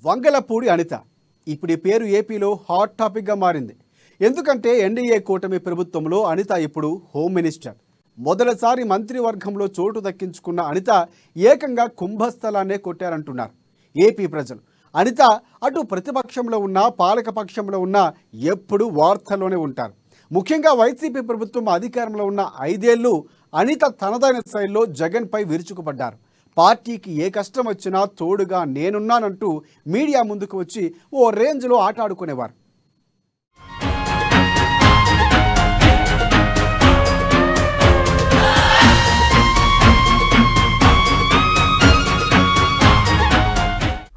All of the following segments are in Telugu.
వంగలపూడి అనిత ఇప్పుడు ఈ పేరు ఏపీలో హాట్ టాపిక్గా మారింది. ఎందుకంటే ఎన్డీఏ కూటమి ప్రభుత్వంలో అనిత ఇప్పుడు హోమ్ మినిస్టర్. మొదటిసారి మంత్రివర్గంలో చోటు దక్కించుకున్న అనిత ఏకంగా కుంభస్థలాన్నే కొట్టారంటున్నారు ఏపీ ప్రజలు. అనిత అటు ప్రతిపక్షంలో ఉన్న పాలకపక్షంలో ఉన్న ఎప్పుడు వార్తల్లోనే ఉంటారు. ముఖ్యంగా వైసీపీ ప్రభుత్వం అధికారంలో ఉన్న 5 ఏళ్లు అనిత తనదైన శైలిలో జగన్పై విరుచుకుపడ్డారు. పార్టీకి ఏ కష్టం వచ్చినా తోడుగా నేనున్నానంటూ మీడియా ముందుకు వచ్చి ఓ రేంజ్లో ఆట ఆడుకునేవారు.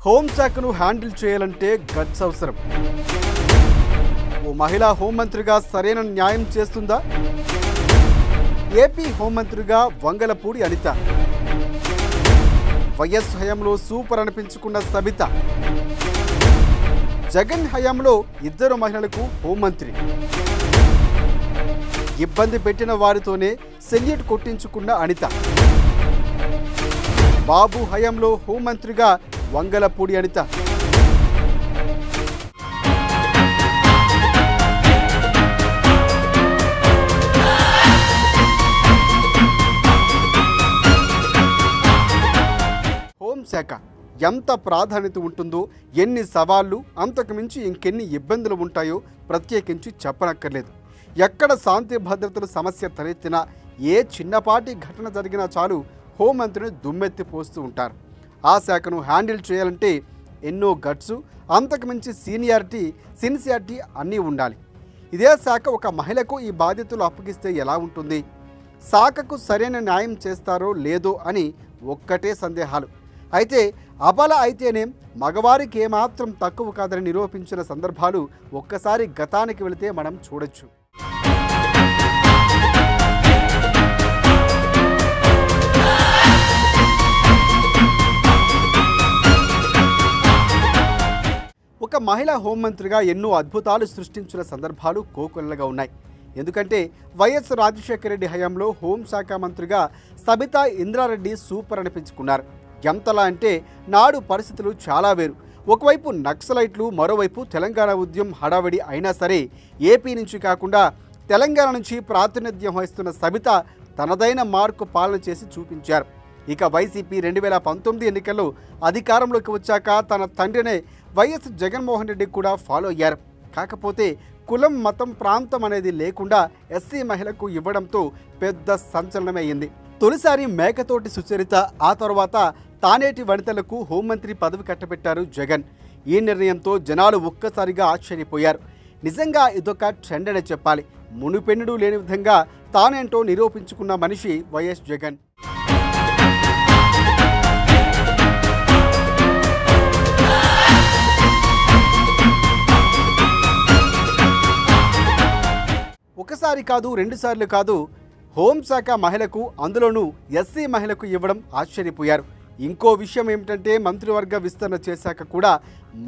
హోంశాఖను హ్యాండిల్ చేయాలంటే గట్స్ అవసరం. ఓ మహిళా హోంమంత్రిగా సరైన న్యాయం చేస్తుందా? ఏపీ హోంమంత్రిగా వంగలపూడి అనిత. వైఎస్ హయాంలో సూపర్ అనిపించుకున్న సబిత. జగన్ హయాంలో 2 మహిళలకు హోంమంత్రి. ఇబ్బంది పెట్టిన వారితోనే సెల్యూట్ కొట్టించుకున్న అనిత. బాబు హయాంలో హోంమంత్రిగా వంగలపూడి అనిత. హోంశాఖ ఎంత ప్రాధాన్యత ఉంటుందో, ఎన్ని సవాళ్లు, అంతకు మించి ఇంకెన్ని ఇబ్బందులు ఉంటాయో ప్రత్యేకించి చెప్పనక్కర్లేదు. ఎక్కడ శాంతి భద్రతల సమస్య తలెత్తినా, ఏ చిన్నపాటి ఘటన జరిగినా చాలు హోంమంత్రిని దుమ్మెత్తి పోస్తూ ఉంటారు. ఆ శాఖను హ్యాండిల్ చేయాలంటే ఎన్నో గట్స్, అంతకు మించి సిన్సియారిటీ అన్నీ ఉండాలి. ఇదే శాఖ ఒక మహిళకు ఈ బాధ్యతలు అప్పగిస్తే ఎలా ఉంటుంది? శాఖకు సరైన న్యాయం చేస్తారో లేదో అని ఒక్కటే సందేహాలు. అయితే అబల అయితేనే మగవారికి ఏమాత్రం తక్కువ కాదని నిరూపించిన సందర్భాలు ఒక్కసారి గతానికి వెళితే మనం చూడొచ్చు. ఒక మహిళా హోంమంత్రిగా ఎన్నో అద్భుతాలు సృష్టించిన సందర్భాలు కోకొల్లగా ఉన్నాయి. ఎందుకంటే వైఎస్ రాజశేఖర రెడ్డి హయాంలో హోంశాఖ మంత్రిగా సబితా ఇంద్రారెడ్డి సూపర్ అనిపించుకున్నారు. ఎంతలా అంటే నాడు పరిస్థితులు చాలా వేరు. ఒకవైపు నక్సలైట్లు, మరోవైపు తెలంగాణ ఉద్యమం హడావిడి అయినా సరే ఏపీ నుంచి కాకుండా తెలంగాణ నుంచి ప్రాతినిధ్యం వహిస్తున్న సబిత తనదైన మార్కు పాలన చేసి చూపించారు. ఇక వైసీపీ 2019 ఎన్నికల్లో అధికారంలోకి వచ్చాక తన తండ్రినే వైఎస్ జగన్మోహన్ రెడ్డి కూడా ఫాలో అయ్యారు. కాకపోతే కులం, మతం, ప్రాంతం అనేది లేకుండా ఎస్సీ మహిళకు ఇవ్వడంతో పెద్ద సంచలనమే అయింది. తొలిసారి మేకతోటి సుచరిత, ఆ తర్వాత తానేటి వనితలకు హోంమంత్రి పదవి కట్టబెట్టారు జగన్. ఈ నిర్ణయంతో జనాలు ఒక్కసారిగా ఆశ్చర్యపోయారు. నిజంగా ఇదొక ట్రెండ్ అనే చెప్పాలి. మునుపెన్నుడు లేని విధంగా తానేంటో నిరూపించుకున్న మనిషి వైఎస్ జగన్. ఒకసారి కాదు, 2 సార్లు కాదు, హోంశాఖ మహిళకు, అందులోనూ ఎస్సీ మహిళకు ఇవ్వడం ఆశ్చర్యపోయారు. ఇంకో విషయం ఏమిటంటే మంత్రివర్గ విస్తరణ చేశాక కూడా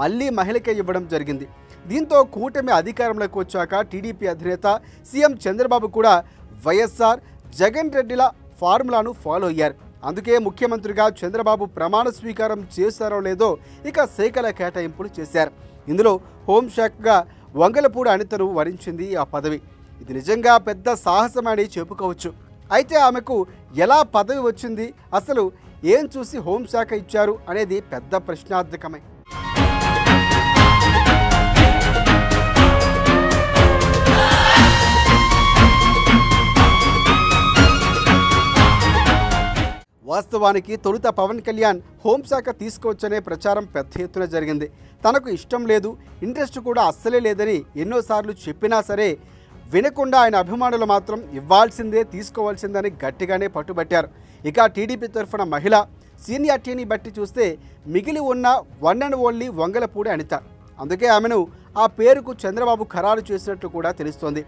మళ్ళీ మహిళకే ఇవ్వడం జరిగింది. దీంతో కూటమి అధికారంలోకి వచ్చాక టీడీపీ అధినేత సీఎం చంద్రబాబు కూడా వైఎస్ఆర్ జగన్ రెడ్డిల ఫార్ములాను ఫాలో అయ్యారు. అందుకే ముఖ్యమంత్రిగా చంద్రబాబు ప్రమాణ స్వీకారం చేశారో లేదో ఇక శాఖల కేటాయింపులు చేశారు. ఇందులో హోంశాఖగా వంగలపూడి అనితను వరించింది ఆ పదవి. ఇది నిజంగా పెద్ద సాహసమని చెప్పుకోవచ్చు. అయితే ఆమెకు ఎలా పదవి వచ్చింది, అసలు ఏం చూసి హోంశాఖ ఇచ్చారు అనేది పెద్ద ప్రశ్నార్థకమే. వాస్తవానికి తొలుత పవన్ కళ్యాణ్ హోంశాఖ తీసుకోవచ్చనే ప్రచారం పెద్ద ఎత్తున జరిగింది. తనకు ఇష్టం లేదు, ఇంట్రెస్ట్ కూడా అస్సలే లేదని ఎన్నోసార్లు చెప్పినా సరే వినకుండా ఆయన అభిమానులు మాత్రం ఇవ్వాల్సిందే, తీసుకోవాల్సిందని గట్టిగానే పట్టుబట్టారు. ఇక టీడీపీ తరఫున మహిళ సీనియారిటీని బట్టి చూస్తే మిగిలి ఉన్న one and only Vangalapudi Anitha. అందుకే ఆమెను ఆ పేరుకు చంద్రబాబు ఖరారు చేసినట్లు కూడా తెలుస్తోంది.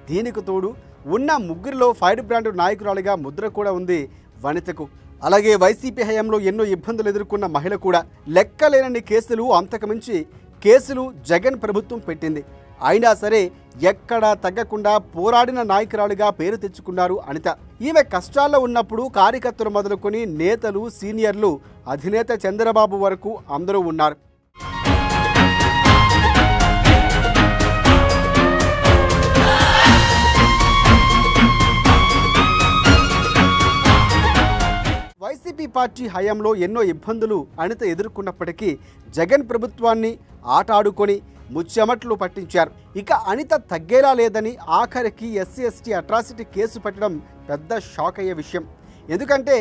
దీనికి తోడు ఉన్న ముగ్గురిలో ఫైర్ బ్రాండ్ నాయకురాలిగా ముద్ర కూడా ఉంది వనితకు. అలాగే వైసీపీ హయాంలో ఎన్నో ఇబ్బందులు ఎదుర్కొన్న మహిళ కూడా. లెక్కలేనన్ని కేసులు, అంతకుమించి కేసులు జగన్ ప్రభుత్వం పెట్టింది. అయినా సరే ఎక్కడా తగ్గకుండా పోరాడిన నాయకురాలుగా పేరు తెచ్చుకున్నారు అనిత. ఈమె కష్టాల్లో ఉన్నప్పుడు కార్యకర్తలు మొదలుకొని నేతలు, సీనియర్లు, అధినేత చంద్రబాబు వరకు అందరూ ఉన్నారు. వైసీపీ పార్టీ హయాంలో ఎన్నో ఇబ్బందులు అనిత ఎదుర్కొన్నప్పటికీ జగన్ ప్రభుత్వాన్ని ఆటాడుకొని ముచ్చెమట్లు పట్టించారు. ఇక అనిత తగ్గేలా లేదని ఆఖరికి ఎస్సీ ఎస్టీ అట్రాసిటీ కేసు పెట్టడం పెద్ద షాక్ అయ్యే విషయం. ఎందుకంటే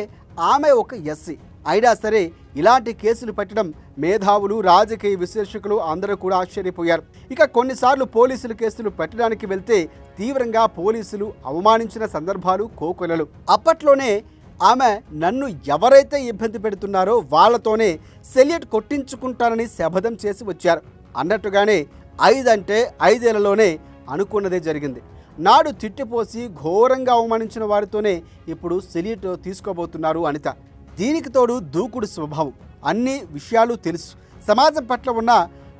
ఆమె ఒక ఎస్సీ అయినా సరే ఇలాంటి కేసులు పెట్టడం మేధావులు, రాజకీయ విశ్లేషకులు అందరూ కూడా ఆశ్చర్యపోయారు. ఇక కొన్నిసార్లు పోలీసులు కేసులు పెట్టడానికి వెళ్తే తీవ్రంగా పోలీసులు అవమానించిన సందర్భాలు కోకొల్లలు. అప్పట్లోనే ఆమె నన్ను ఎవరైతే ఇబ్బంది పెడుతున్నారో వాళ్ళతోనే సెల్యూట్ కొట్టించుకుంటానని శపథం చేసి వచ్చారు. అన్నట్టుగానే 5 అంటే 5 ఏళ్లలోనే అనుకున్నదే జరిగింది. నాడు తిట్టిపోసి ఘోరంగా అవమానించిన వారితోనే ఇప్పుడు సెల్యూట్ తీసుకోబోతున్నారు అనిత. దీనికి తోడు దూకుడు స్వభావం, అన్ని విషయాలు తెలుసు, సమాజం పట్ల ఉన్న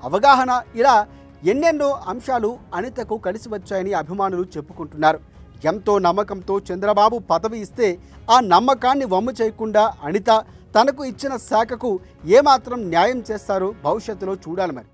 అవగాహన, ఇలా ఎన్నెన్నో అంశాలు అనితకు కలిసి వచ్చాయని అభిమానులు చెప్పుకుంటున్నారు. ఎంతో నమ్మకంతో చంద్రబాబు పదవి ఇస్తే ఆ నమ్మకాన్ని వమ్ము చేయకుండా అనిత తనకు ఇచ్చిన శాఖకు ఏమాత్రం న్యాయం చేస్తారో భవిష్యత్తులో చూడాలి మరి.